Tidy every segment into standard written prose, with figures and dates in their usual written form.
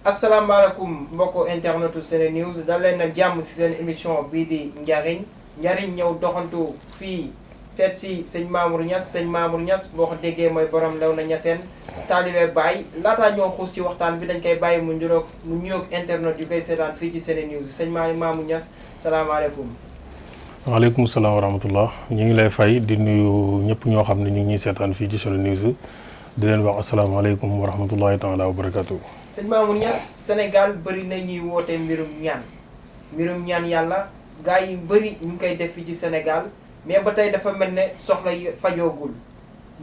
asalaamaaleykum mbokku internetu Sene News dal leen nag jàmm si seen émission bii di njariñ ñëw doxantu fii seet si sëñ Mamour Niass boo ko déggee mooy borom Léona Niassène taalibe Baye laataa ñoo xuus ci waxtaan bi dañ koy bàyyi mu nuyoog internet yu koy seetaan fii ci Sene News sëñ Mamour Niass salaamaaleykum. waaleykum salaam wa rahmatullah ñu ngi lay fay di nuyu ñëpp ñoo xam ne ñu ngi ñuy seetaan fii ci Sene News di leen wax asalaamaaleykum wa rahmatullahi taala wa barakatuh. sëñ Mamour Niass Sénégal bëri na ñuy woote mbirum ñaan yàlla gaa yi bëri ñu ngi koy def fii ci Sénégal mais ba tey dafa mel ne soxla yi fajoogul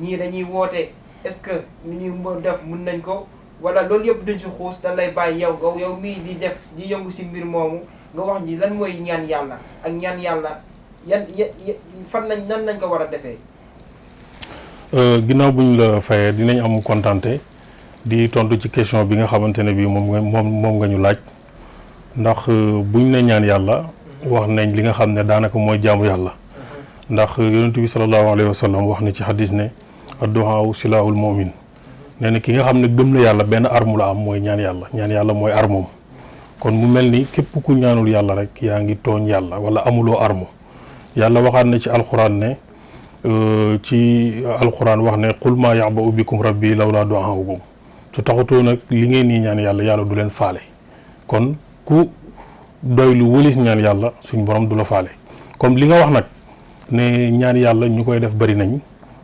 ñii dañuy woote est-ce que ni ñuy def mun nañ ko wala loolu yëpp duñ si xuus dañ lay bàyyi yow mii di yëngu si mbir moomu nga wax ji lan mooy ñaan yàlla ak ñaan yàlla yan nan lañ ko war a defee. ginnaaw bu ñu la fayee dinañ am kontante di tontu ci question bi nga xamante ne bii moom nga ñu laaj ndax buñ ne ñaan yàlla wax nañ li nga xam ne daanaka mooy jaamu yàlla ndax yonent bi sallallahu alayhi wa sallam wax na ci xadis ne adduhaa silaahul mu'min nee na ki nga xam ne gëm na yàlla benn arme la am mooy ñaan yàlla mooy armoom kon mu mel ni képp ku ñaanul yàlla rek yaa ngi tooñ yàlla wala amuloo arme yàlla waxaat na ci alxuraan ne wax ne qul maa ya'ba'u bikum rabbi lawlaa du'aa'ukum su taxutoo nag li ngeen nii ñaan yàlla du leen faale kon ku doy lu wëlis ñaan yàlla suñ borom du la faale comme li nga wax nag ne ñaan yàlla ñu koy def bari nañ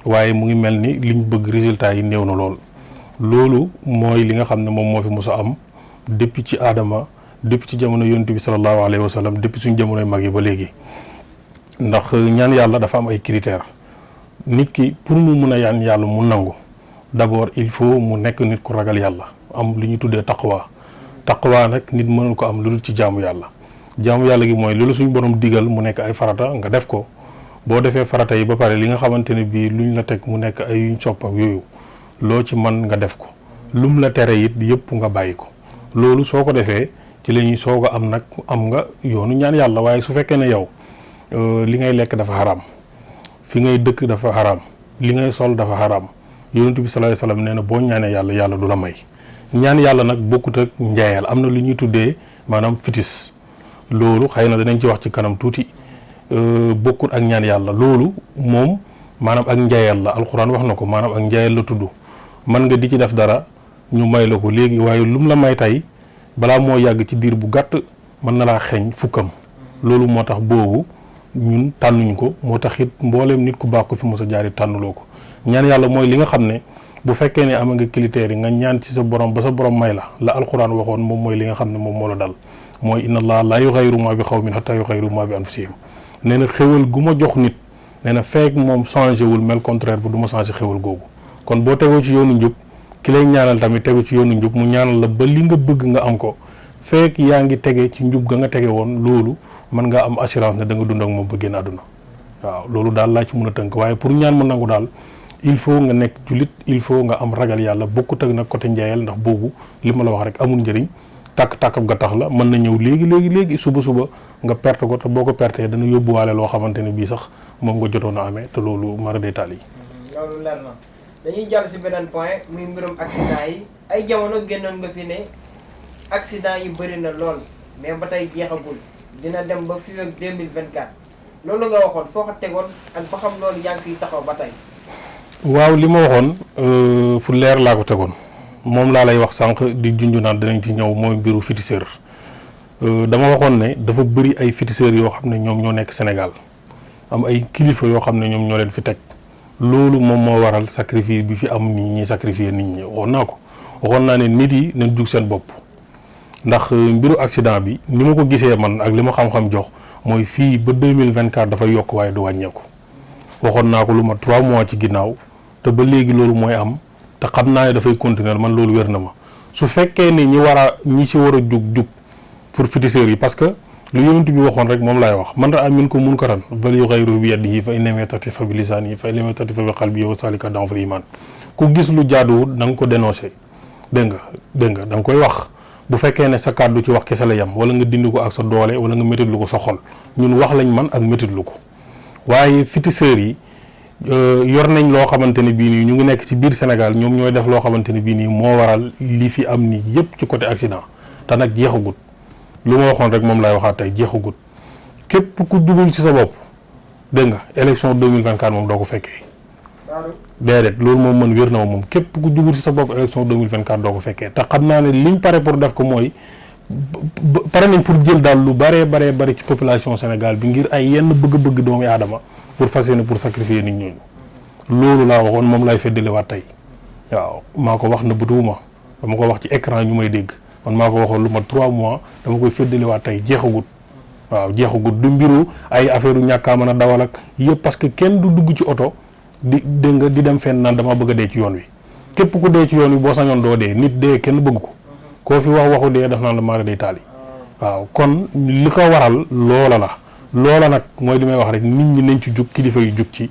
waaye mu ngi mel ni liñ bëgg résultat yi néew na loolu mooy li nga xam ne moom moo fi mos a am depuis ci aadama depuis ci jamono yonent bi sallallahu alayhi wa sallam depuis suñ jamonoy mag yi ba léegi ndax ñaan yàlla dafa am ay critères nit ki pour mu mun a ñaan yàlla mu nangu d'abord il faut mu nekk nit ku ragal yàlla am li ñu tuddee taqwa nag nit mënul ko am lu dul ci jaamu yàlla gi mooy loolu suñ borom digal mu nekk ay farata nga def ko boo defee farata yi ba pare li nga xamante ne bii luñ la teg mu nekk ay yuñ sopp ak yooyu loo ci man nga def ko lum la tere it yëpp nga bàyyi ko loolu soo ko defee ci la ñuy soog a am nag am nga yoonu ñaan yàlla waaye su fekkee ne yow li ngay lekk dafa xaraam fi ngay dëkk dafa xaraam li ngay sol dafa xaraam yonent bi sallallahu alayhi wasallam nee na boo ñaanee yàlla du la may ñaan yàlla nag bokkut ak njaayal am na lu ñuy tuddee maanaam fitis loolu xëy na danañ ci wax ci kanam tuuti bokkut ak ñaan yàlla loolu moom maanaam ak njaayal la alxuraan wax na ko maanaam ak njaayal la tudd man nga di ci def dara ñu may la ko léegi waaye lum la may tey balaa moo yàgg ci diir bu gàtt mën na laa xeeñ fukkam loolu moo tax boobu ñun tànnuñ ko moo tax it mbooleem nit ku baax ko fi mos a jaari tànnuloo ko ñaan yàlla mooy li nga xam ne bu fekkee ne am nga critères yi nga ñaan ci sa borom ba sa borom may la alxuraan waxoon moom mooy li nga xam ne moom moo la dal mooy inna allaha laa yughayyiru maa bi qawmin hattaa yughayyiru maa bi anfusihim nee na xéwal gu ma jox nit nee na feek moom changé wul mel contraire bu du ma changé xéwal googu kon boo tegoo ci yoonu njub ki lay ñaanal tamit tegu ci yoonu njub mu ñaanal la ba li nga bëgg nga am ko feek yaa ngi tege ci njub ga nga tege woon loolu mën nga am assurance ne da nga dund ak moom ba génn àdduna waaw loolu daal laa ci mën a tënk waaye pour ñaan mu nangu daal il faut nga nekk jullit il faut nga am ragal yàlla bokkut ak nag côté njaayal ndax boobu li ma la wax rek amul njëriñ tàkk-tàkkab ga tax la mën na ñëw léegi suba nga perte ko te boo ko pertee dana yóbbuwaale loo xamante ne bii sax moom nga jotoon a amee te loolu mara détail yi. loolu leer na dañuy jàll si beneen point muy mbirum accident yi ay jamono génnoon nga fi ne accident yi bëri na lool mais ba tey jeexagul dina dem ba fii ak 2024 loolu nga waxoon foo ko tegoon ak ba xam loolu yaa ngi siy taxaw ba tey. waaw li ma waxoon fu leer laa ko tegoon moom laa lay wax sànq di junj naan dinañ ci ñëw mooy mbiru féticheur dama waxoon ne dafa bëri ay féticheurs yoo xam ne ñoom ñoo nekk Sénégal am ay kilifa yoo xam ne ñoom ñoo leen fi teg loolu moom moo waral sacrifice bi fi am nii ñuy sacrifier nit ñi waxoon naa ne nit yi nañ jug seen bopp ndax mbiru accident bi ni ma ko gisee man ak li ma xam-xam jox mooy fii ba 2024 dafay yokk waaye du wàññeeku waxoon naa ko lu ma 3 mois ci ginnaaw te ba léegi loolu mooy am te xam naa ne dafay continuer man loolu wér na ma su fekkee ne ñi si war a jug pour féticheurs yi parce que lu yonent bi waxoon rek moom laay wax man ra'a minkum munkaran falyughayyirhu bi yadihi fa in lam yastati' fa bi lisanihi fa in lam yastati' fa bi qalbihi wa zalika ad'aful iman ku gis lu jaaduwul da nga ko dénoncer dégg nga da nga koy wax bu fekkee ne sa kàddu ci wax kese la yam wala nga dindi ko ak sa doole wala nga métitlu ko sa xol ñun wax lañ man ak métitlu ko waaye féticheurs yi yor nañ loo xamante ne bii nii ñu ngi nekk ci biir Sénégal ñoom ñooy def loo xamante ne bii nii moo waral li fi am nii yëpp ci côté accident te nag jeexagut lu ma waxoon rek moom laay waxaat tey jeexagut képp ku jugul ci sa bopp dégg nga élection 2024 moom doo ko fekkee. déedéet loolu moom man wér na ma moom képp ku jugul ci sa bopp élection 2024 doo ko fekkee te xam naa ne liñ pare pour def ko mooy pare nañ pour jël daal lu baree ci population Sénégal bi ngir ay yenn bëgg-bëgg doomu aadama pour fas yéene pour sacrifier nit ñooñu loolu laa waxoon moom lay feddaliwaat tey waaw maa ko wax na bëtuwuma dama ko wax ci écran ñu may dégg man maa ko waxoon lu ma 3 mois dama koy feddaliwaat tey jeexagut waaw jeexagut du mbiru ay affaire yu ñàkkaa mën a dawal ak yëpp parce que kenn du dugg ci oto di dégg nga di dem fenn naan dama bëgg a dee ci yoon wi képp ku dee ci yoon wi boo sañoon doo dee nit dee kenn bëgg ko koo fi waxu dee daf naan la maara day taali waaw kon li ko waral loola nag mooy li may wax rek nit ñi nañ ci jug kilifa yu jug ci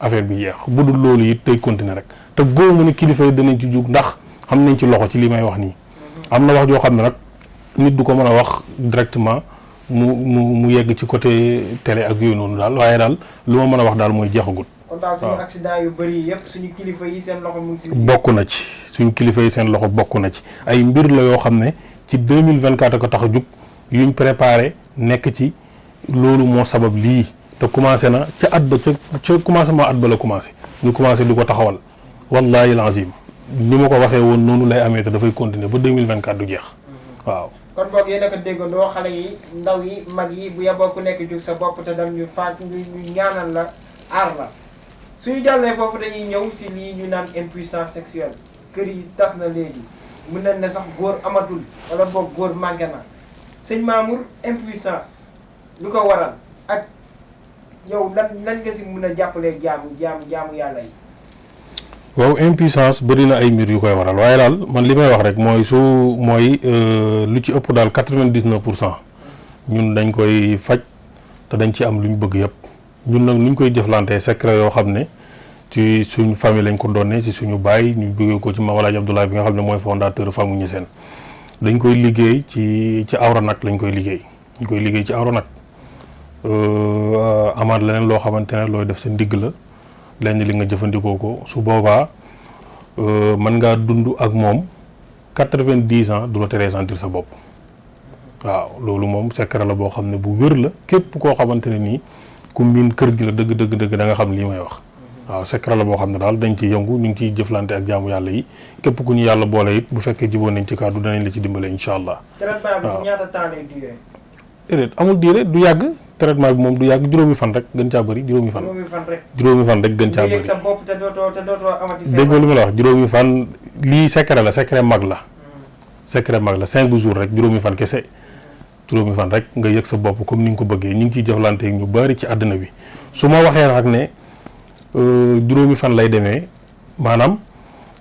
affaire bi jeex bu dul loolu it day continuer rek te góor mu ne kilifa yi danañ ci jug ndax xam nañ ci loxo ci li may wax nii am na wax joo xam ne nag nit du ko mën a wax directement mu yegg ci côté télé ak yooyu noonu daal waaye daal lu ma mën a wax daal mooy jeexagut. kon daal suñu accident yu bëri yëpp suñu kilifa yi seen loxo mu ngi si. bokk na ci suñu kilifa yi seen loxo bokk na ci ay mbir la yoo xam ne ci 2024 ko tax a jug yuñ préparé nekk ci loolu moo sabab lii te commencé na ca at ba ca commencement at ba la commencé ñu commencé di ko taxawal wallahi lazim ni ma ko waxee woon noonu lay amee te dafay continuer ba 2024 du jeex waaw. kon boog yéen a ko déggandoo xale yi ndaw yi mag yi bu yeboo ku nekk jug sa bopp te dem ñu faat ñu ñaanal la aar la suñu jàllee foofu dañuy ñëw si lii ñu naan impuissance sexuelle kër yi tas na léegi mën nañ ne sax góor amatul wala boog góor màgge na sëñ Mamour impuissance lu ko waral ak yow lan nga si mën a jàppalee jaamu yàlla yi. waaw impuissance bëri na ay mbir yu koy waral waaye daal man li may wax rek mooy lu ci ëpp daal 99% ñun dañ koy faj te dañ ci am lu ñu bëgg yëpp ñun nag ñu koy jëflantee secret yoo xam ne ci suñu famille lañ ko doonee ci suñu baay ñu bëggee ko ci Maam Alaaji Abdoulaye bi nga xam ne mooy fondateur famille Niassène dañ koy liggéey ci awra nag lañ koy liggéey ñu koy liggéey ci awra nag amaat leneen loo xamante ne looy def sa ndigg la lenn li nga jëfandikoo ko su boobaa mën ngaa dund ak moom 90 ans du la teree sentir sa bopp waaw loolu moom secret la boo xam ne bu wér la képp koo xamante ne nii ku miin kër gi la dëgg da nga xam lii may wax waaw secret la boo xam ne daal dañ ci yëngu ñu ngi ciy jëflante ak jaamu yàlla yi képp ku ñu yàlla boole it bu fekkee jiboon nañ ci kàddu danañ la ci dimbale incha allah. traitement bi si ñaata temps lay durer. déedéet amul diire du yàgg traitement bi moom du yàgg juróomi fan rek gën caa bëri juróomi fan rek gën caa bëri sa bopp te dootoo amati dégg nga li ma la wax juróomi fan lii secret la secret mag la 5 jours rek juróomi fan kese juróomi fan rek nga yëg sa bopp comme ni nga ko bëggee ñu ngi ciy jëflante ñu bëri ci àddina bi su ma waxee nag ne juróomi fan lay demee maanaam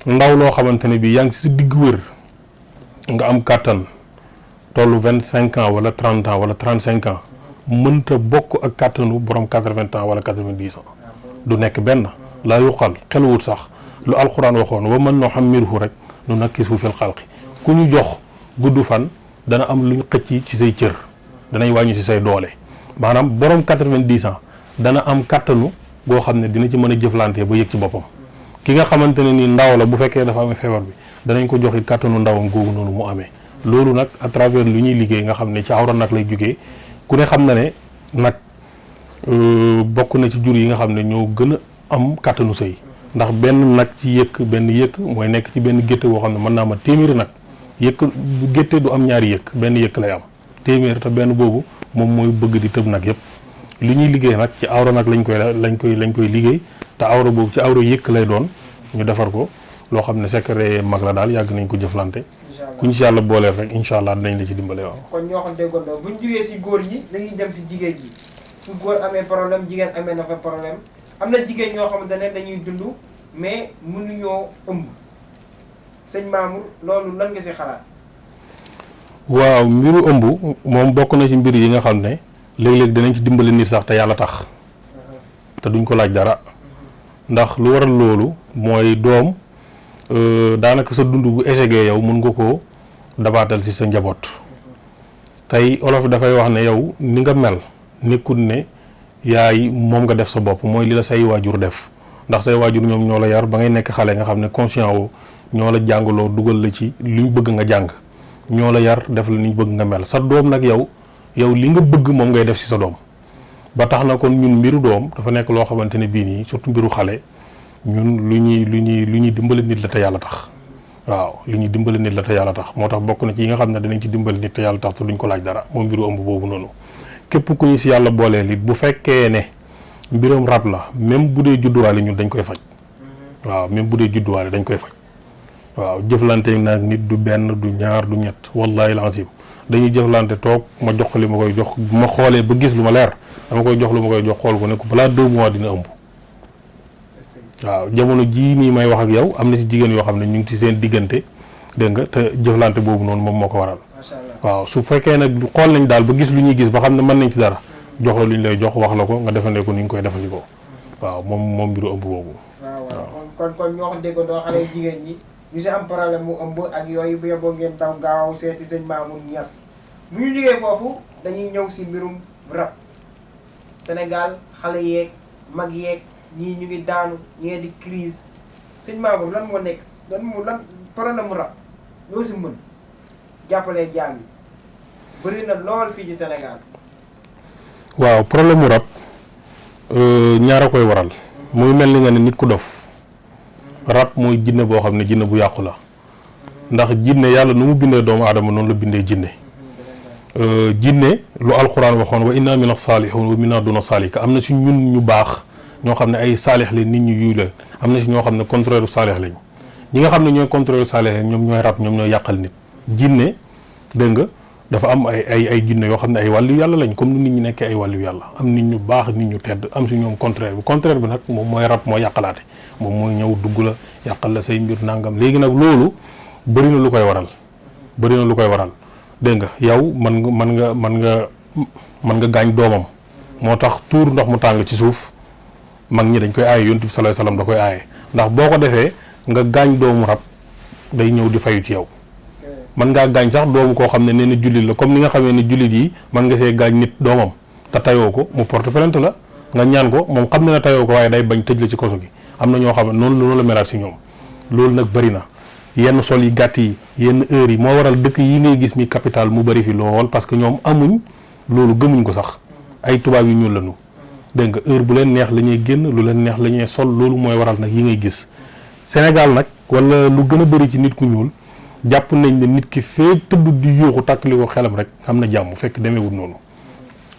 ndaw loo xamante ne bi yaa ngi si digg wër nga am kàttan tollu 25 ans wala 30 ans wala 35 ans mënta bokk ak kàttanu borom 80 ans wala 90 ans du nekk benn laa yuqal xeluwut sax lu alxuraan waxoon wa man nuhammirhu rek nu nakkisu fil xalqi ku ñu jox gudd fan dana am lu ñu xëcc ci say cër danay wàññi ci say doole maanaam borom 90 ans dana am kàttanu goo xam ne dina ci mën a jëflante ba yëg ci boppam ki nga xamante ne ni ndaw la bu fekkee dafa amee feebar bi danañ ko joxi kàttanu ndawam googu noonu mu amee loolu nag à travers lu ñuy liggéey nga xam ne ci awra nag lay jógee ku ne xam na ne nag bokk na ci jur yi nga xam ne ñoo gën a am kàttanu sëy ndax benn nag ci benn yëkk mooy nekk ci benn gétte boo xam ne mën naa ma téeméeri nag yëkk gétte du am ñaari yëkk benn yëkk lay am téeméer te benn boobu moom mooy bëgg di tëb nag yëpp li ñuy liggéey nag ci awra nag lañ koy liggéey te awra boobu ci awra yëkk lay doon ñu defar ko loo xam ne secret mag la daal yàgg nañ ko jëflante ku ñu si yàlla booleel rek incha allah dinañ la ci dimbale waaw. kon ñoo xam déggandoo bu ñu jugee si góor ñi dañuy dem si jigéen ñi fu góor amee problème jigéen amee na fa problème am na jigéen ñoo xamante ne dañuy dund mais mënuñoo ëmb sëñ Mamour loolu lan nga si xalaat. waaw mbiru ëmb moom bokk na ci mbir yi nga xam ne léeg-léeg dinañ ci dimbale nit sax te yàlla tax te duñ ko laaj dara ndax lu waral loolu mooy doom. daanaka sa dund bu échecgee yow mun nga koo dabaatal ci sa njaboot tey olof dafay wax ne yow ni nga mel nekkul ne yaay moom nga def sa bopp mooy li la say waajur def ndax say waajur ñoom ñoo la yar ba ngay nekk xale nga xam ne conscient woo ñoo la jàngaloo dugal la ci luñ bëgg nga jàng ñoo la yar def la niñ bëgg nga mel sa doom nag yow li nga bëgg moom ngay def ci sa doom ba tax na kon ñun mbiru doom dafa nekk loo xamante ne bii nii surtout mbiru xale ñun lu ñuy dimbali nit la te yàlla tax waaw lu ñuy dimbali nit la te yàlla tax moo tax bokk na ci yi nga xam ne danañ ci dimbali nit te yàlla tax te duñ ko laaj dara moom mbiru ëmb boobu noonu képp ku ñu si yàlla booleel it bu fekkee ne mbiram rab la même bu dee judduwaale ñun dañ koy faj waaw même bu dee judduwaale dañ koy faj waaw jëflante nag nit du benn du ñaar du ñett wallahi alazim dañuy jëflante toog ma jox ko li ma koy jox bu ma xoolee ba gis lu ma leer dama koy jox lu ma koy jox xool ko ne ko balaa 2 mois dina ëmb waaw jamono jii nii may wax ak yow am na si jigéen yoo xam ne ñu ngi ci seen diggante dégg nga te jëflante boobu noonu moom moo ko waral waaw su fekkee nag xool nañ daal ba gis lu ñuy gis ba xam ne mën nañ ci dara jox la lu ñu lay jox wax la ko nga defandee ko ni ñu koy defandikoo waaw moom mbiru ëmb boobu. waaw kon ñoo xam déggandoo xale jigéen ñi ñu si am problème mu ëmb ak yooyu bu yeboo ngeen daw gaaw seeti sëñ Mamoune Niass bu ñu jógee foofu dañuy ñëw si mbirum rab Sénégal xale yeeg mag yeeg ñii ñu ngi daanu ñee di crise sëñ Mamoune lan moo nekk lan problème mu rab loo si mën jàppalee jaam yi bëri na lool fii ci Sénégal. waaw problème mu rab ñaara koy waral muy mel ni nga ne nit ku dof rab mooy jinne boo xam ne jinne bu yàqu la ndax jinne yàlla nu mu bindee doomu aadama noonu la bindee jinne jinne lu alxuraan waxoon wa inna mina saalihun wa minna duna saalika am na si ñun ñu baax ñoo xam ne ay saalix leen nit ñu yuy leen am na si ñoo xam ne contraire u saalix lañ ñi nga xam ne ñooy contraire u saalix lañ ñoom ñooy rab ñoom ñooy yàqal nit jinne dégg nga dafa am ay jinne yoo xam ne ay wàllu yàlla lañ comme ni nit ñi nekkee ay wàllu yàlla am nit ñu baax nit ñu tedd am si ñoom contraire bi nag moom mooy rab mooy yàqalaate moom mooy ñëw dugg la yàqal la say mbir nangam léegi nag loolu bëri na lu koy waral dégg nga yow mën nga gaañ doomam moo tax tuur ndox mu tàng ci suuf mag ñi dañ koy aaye yonent bi sallallahu alayhi wasallam da koy aaye ndax boo ko defee nga gaañ doomu rab day ñëw di fayu ci yow mën ngaa gaañ sax doomu koo xam ne nee na jullit la comme ni nga xamee ne jullit yi mën nga see gaañ nit doomam te tayoo ko mu porte plainte la nga ñaan ko moom xam ne na tayoo ko waaye day bañ tëj la ci koso gi am na ñoo xam ne noonu la melaat si ñoom loolu nag bëri na yenn sol yi gàtt yi yenn heures yi moo waral dëkk yi ngay gis ni capital mu bëri fi lool parce que ñoom amuñ loolu gëmuñ ko sax ay tubaab yu ñuul lañu dégg nga heure bu leen neex la ñuy génn lu leen neex la ñuy sol loolu mooy waral nag yi ngay gis Sénégal nag wala lu gën a bëri ci nit ku ñuul jàpp nañ ne nit ki fee tëdd di yuuxu tàkkali ko xelam rek am na jàmm fekk demeewul noonu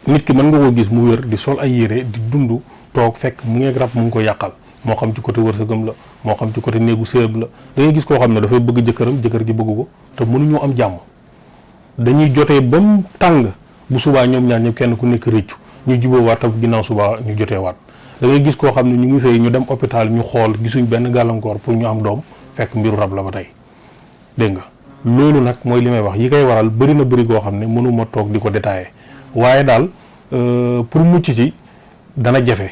nit ki mën nga koo gis mu wér di sol ay yére di dund toog fekk mu ngeeg rab mu ngi ko yàqal moo xam ci côté wërsëgam la moo xam ci côté néegu sëyam la da ngay gis koo xam ne dafay bëgg jëkkëram jëkkër ji bëgg ko te mënuñoo am jàmm dañuy jotee ba mu tàng bu subaa ñoom ñaar ñëpp kenn ku nekk réccu ñu juboo waat te ginnaaw subaa ñu jotee waat da ngay gis koo xam ne ñu ngi sëy ñu dem hôpital ñu xool gisuñ benn gàllankoor pour ñu am doom fekk mbiru rab la ba tey dégg nga loolu nag mooy li may wax yi koy waral bëri na bëri koo xam ne mënuma toog di ko détaillé waaye daal pour mucc ci dana jafe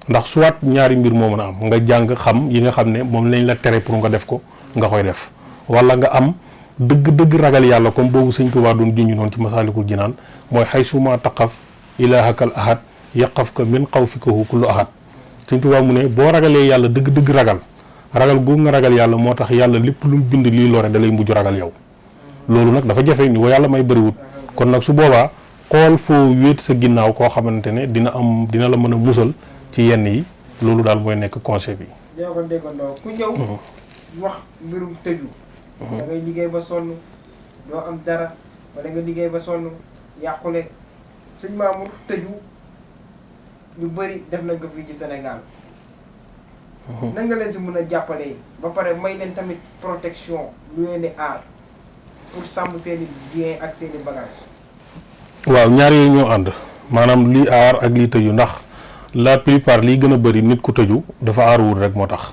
ndax soit ñaari mbir moo mën a am nga jàng xam yi nga xam ne moom lañ la tere pour nga def ko nga koy def wala nga am dëgg-dëgg ragal yàlla comme boobu sëñ Tuubaa doon junj noonu ci Masaalikul Jinaan mooy xay suma taqaf ilaahakal ahad yaqaf ka min xawfikahu kullu ahad sëñ Tuubaa mu ne boo ragalee yàlla dëgg-dëgg ragal googu nga ragal yàlla moo tax yàlla lépp lu mu bind lii lore da lay mujj ragal yow loolu nag dafa jafe ñu ko yàlla may bëriwut kon nag su boobaa xool foo wéet sa ginnaaw koo xamante ne dina la mën a musal ci yenn yi loolu daal mooy nekk conseil bi. ñoo ko déggandoo ku ñëw wax mbirum tëju da ngay liggéey ba sonn doo am dara wala nga liggéey ba sonn yàqule sëñ Mamour tëju ñu bëri def nañ ko fii ci Sénégal nan nga leen si mën a jàppale ba pare may leen tamit protection lu leen di aar pour sàmm seen i bien ak seen i bagage waaw ñaar yooyu ñoo ànd maanaam lii aar ak lii tëju ndax la plupart lii gën a bëri nit ku tëju dafa aaruwul rek moo tax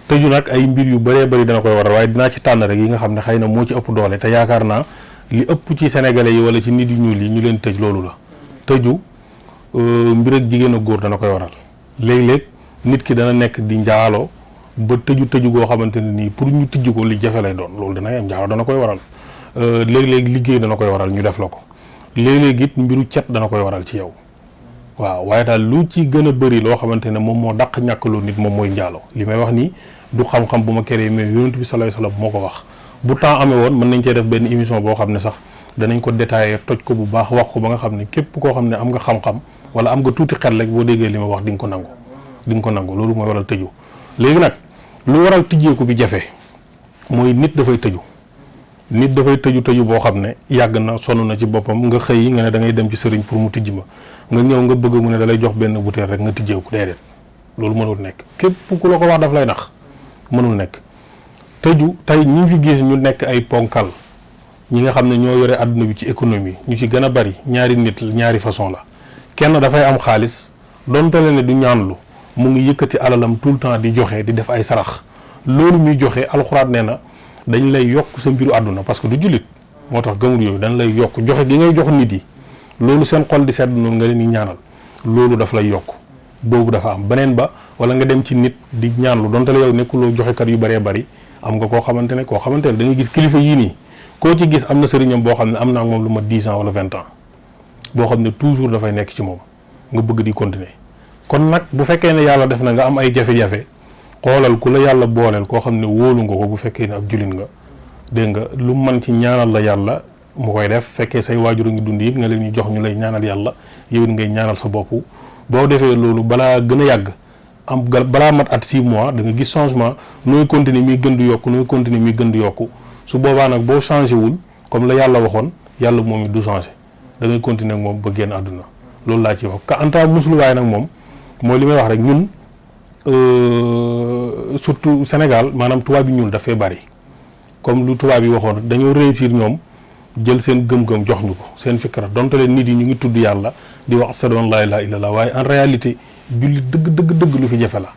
tëju nag ay mbir yu bëree bëri dana koy waral waaye dinaa ci tànn rek yi nga xam ne xëy na moo ci ëpp doole te yaakaar naa li ëpp ci sénégalais yi wala ci nit yu ñuul yi ñu leen tëj loolu la tëju mbir ak jigéen ak góor dana koy waral léeg-léeg nit ki dana nekk di njaaloo ba tëju goo xamante ne nii pour ñu tijj ko li jafe lay doon loolu dana am njaaloo dana koy waral léeg-léeg liggéey dana koy waral ñu def la ko léeg-léeg it mbiru cet dana koy waral ci yow waaw waaye daal lu ci gën a bëri loo xamante ne moom moo dàq ñàkkaloo nit moom mooy njaaloo li may wax nii du xam-xam bu ma créé mais yonent bi sallallahu alayhi wasallam moo ko wax bu temps amee woon mën nañ cee def benn émission boo xam ne sax danañ ko détaillé toj ko bu baax wax ko ba nga xam ne képp koo xam ne am nga xam-xam wala am nga tuuti xel rek boo déggee li ma wax di nga ko nangu loolu mooy waral tëju léegi nag lu waral tijjeeku bi jafe mooy nit dafay tëju boo xam ne yàgg na sonn na ci boppam nga xëy nga ne da ngay dem ci sëriñ pour mu tijji ma nga ñëw nga bëgg mu ne da lay jox benn butéel rek nga tijjeeku déedéet loolu mënul nekk képp ku la ko wax daf lay nax mënul nekk tëju tey ñi fi gis ñu nekk ay ponkal ñi nga xam ne ñoo yore àdduna bi ci économie ñu ci gën a bari ñaari nit ñaari façon la kenn dafay am xaalis donte ne du ñaanlu mu ngi yëkkati alalam tout le temps di joxe di def ay sarax loolu muy joxe alxuraan nee na dañ lay yokk sa mbiru àdduna parce que du jullit moo tax gëmul yooyu dañ lay yokk joxe gi ngay jox nit yi loolu seen xol di sedd noonu nga leen di ñaanal loolu daf lay yokk boobu dafa am beneen ba wala nga dem ci nit di ñaanlu donte la yow nekkuloo joxekat yu bëree bëri am nga koo xamante ne da ngay gis kilifa yii nii koo ci gis am na sëriñam boo xam ne am naa moom lu ma 10 ans wala 20 ans boo xam ne toujours dafay nekk ci moom nga bëgg di continuer kon nag bu fekkee ne yàlla def na nga am ay jafe-jafe xoolal ku la yàlla booleel koo xam ne wóolu nga ko bu fekkee ne ab jullit nga dégg nga lu man ci ñaanal la yàlla mu koy def fekkee say waajur ngi dund it nga leen ñu jox ñu lay ñaanal yàlla yow it ngay ñaanal sa bopp boo defee loolu balaa gën a yàgg balaa mat at 6 mois da nga gis changement nooy continuer muy gën di yokku su boobaa nag boo changé wul comme la yàlla waxoon yàlla moom it du changé da ngay continuer ak moom ba génn àdduna loolu laa ci wax ka anta musluwaay nag moom mooy li may wax rek ñun surtout Sénégal maanaam tubaab yi ñuul dafay bari comme lu tubaab yi waxoon dañoo réussir ñoom jël seen gëm-gëm jox ñu ko seen fikra donte leen nit yi ñu ngi tudd yàlla di wax ashhadu an laa ilaaha illallaah waaye en réalité julli dëgg lu fi jafe la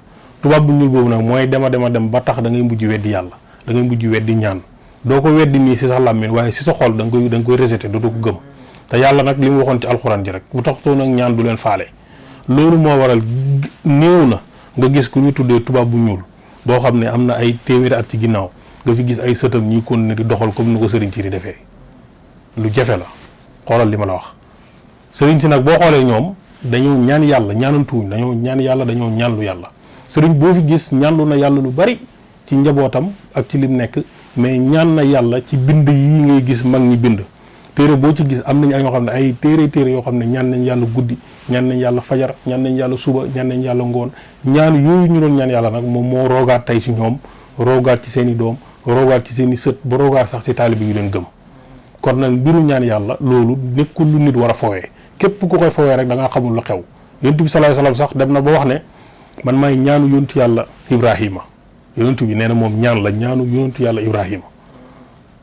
tubaab bu ñuul boobu nag mooy dem ba tax da ngay mujj weddi yàlla da ngay mujj weddi ñaan doo ko weddi nii si sa làmmiñ waaye si sa xol da nga koy rejeté dootoo ko gëm te yàlla nag li mu waxoon ci alxuraan ji rek bu taxutoo nag ñaan du leen faale loolu moo waral néew na nga gis ku ñu tuddee tubaab bu ñuul boo xam ne am na ay téeméeri at ci ginnaaw nga fi gis ay sëtam ñuy continuer di doxal comme ni ko sëriñ ci di defee lu jafe la xoolal li ma la wax sëriñ si nag boo xoolee ñoom dañoo ñaan yàlla ñaanantuwuñ dañoo ñaan yàlla dañoo ñaanlu yàlla sëriñ boo fi gis ñaanlu na yàlla lu bari ci njabootam ak ci lim nekk mais ñaan na yàlla ci bind yi ngay gis mag ñi bind téere boo ci gis am nañ ay ñoo xam ne ay téere yoo xam ne ñaan nañ yàlla guddi ñaan nañ yàlla fajar ñaan nañ yàlla suba ñaan nañ yàlla ngoon ñaan yooyu ñu doon ñaan yàlla nag moom moo roogaat tey ci ñoom roogaat ci seen i doom roogaat ci seen i sët ba roogaat sax ci taalibe yi leen gëm kon nag mbiru ñaan yàlla loolu nekkul lu nit war a fowee képp ku koy fowee rek da ngaa xamul lu xew yonent bi sallallahu alayhi wasallam sax dem na ba wax ne man maay ñaanu yonentu yàlla Ibrahima yonentu bi nee na moom ñaan la ñaanu yonentu yàlla Ibrahima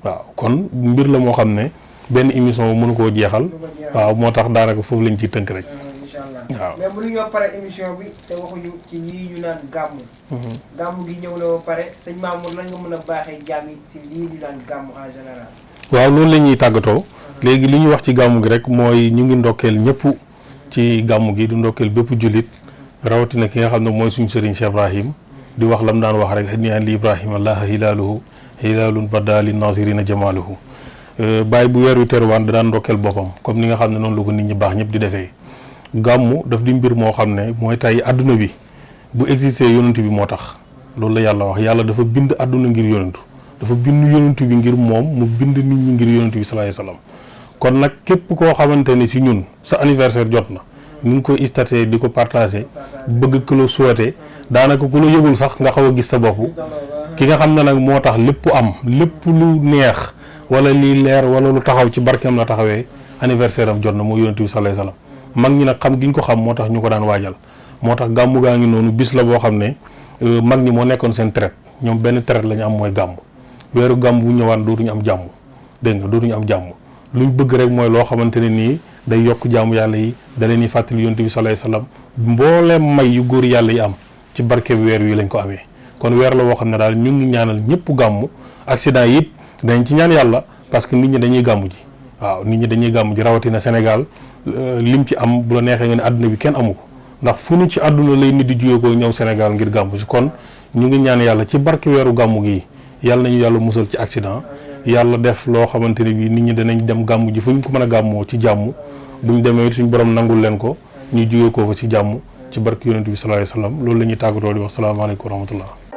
waaw kon mbir la moo xam ne benn émission mënu koo jeexal waaw moo tax daanaka foofu lañ ciy tënk rek incha allah waaw mais bu ñu pare émission bi te waxuñu ci lii ñu naan gàmmu gàmmu gi ñëw na ba pare sëñ Mamour lan nga mën a baaxee jàmm si lii ñu naan gàmmu en général waaw loolu la ñuy tàggatoo léegi li ñu wax ci gàmmu gi rek mooy ñu ngi ndokkeel ñëpp ci gàmmu gi di ndokkeel bépp jullit rawatina ki nga xam ne mooy suñu sëriñ Cheikh Ibrahim di wax lam daan wax rek ni an li Ibrahima allaha hilaaluhu hilaalun bada li nazirina jamaaluhu bàyyi bu weer wi teruwaan da daan ndokkeel boppam comme ni nga xam ne noonu la ko nit ñi baax ñëpp di defee gàmmu daf di mbir moo xam ne mooy tey adduna bi bu existé yonentu bi moo tax loolu la yàlla wax yàlla dafa bind adduna ngir yonentu dafa bind yonentu bi ngir moom mu bind nit ñi ngir yonentu bi sallallahu alayhi wasallam kon nag képp koo xamante ne si ñun sa anniversaire jot na ñu ngi koy staté di ko partagé bëgg ku la souhaité daanaka ku la yëgul sax nga xaw a gis sa bopp ki nga xam ne nag moo tax lépp am lépp lu neex wala lii leer wala lu taxaw ci barkeem la taxawee anniversaire am jot na moo yonentu bi sallallahu alayhi wasallam mag ñi nag xam gi ñu ko xam moo tax ñu ko daan waajal moo tax gàmmu gaa ngi noonu bis la boo xam ne mag ñi moo nekkoon seen traite ñoom benn traite la ñu am mooy gàmmu weeru gàmmu bu ñëwaan dootuñu am jàmm dégg nga dootuñu am jàmm luñ bëgg rek mooy loo xamante ne nii day yokk jaamu yàlla yi da leen di fàttali yonent bi sallallahu alayhi wasallam mbooleem may yu góor yàlla yi am ci barke weer wi lañ ko amee kon weer la boo xam ne daal ñu ngi ñaanal ñëpp gàmmu accident yi it dañ ci ñaan yàlla parce que nit ñi dañuy gàmmu ji waaw nit ñi dañuy gàmmu ji rawatina Sénégal lim ci am bu la neexee nga ne àdduna bi kenn amu ko ndax fu ñu ci àdduna lay nit di juyee ko ñëw Sénégal ngir gàmmu si kon ñu ngi ñaan yàlla ci barke weeru gàmmu gi yàlla nañu yàlla musal ci accident yàlla def loo xamante ne bii nit ñi danañ dem gàmmu ji fu ñu ko mën a gàmmoo ci jàmm buñ demee suñ borom nangul leen ko ñu jógee koo fa ci jàmm ci barke yonent bi sallallahu alayhi wa sallam loolu la ñuy tàggatoo di wax salaamaaleykum wa rahmatullah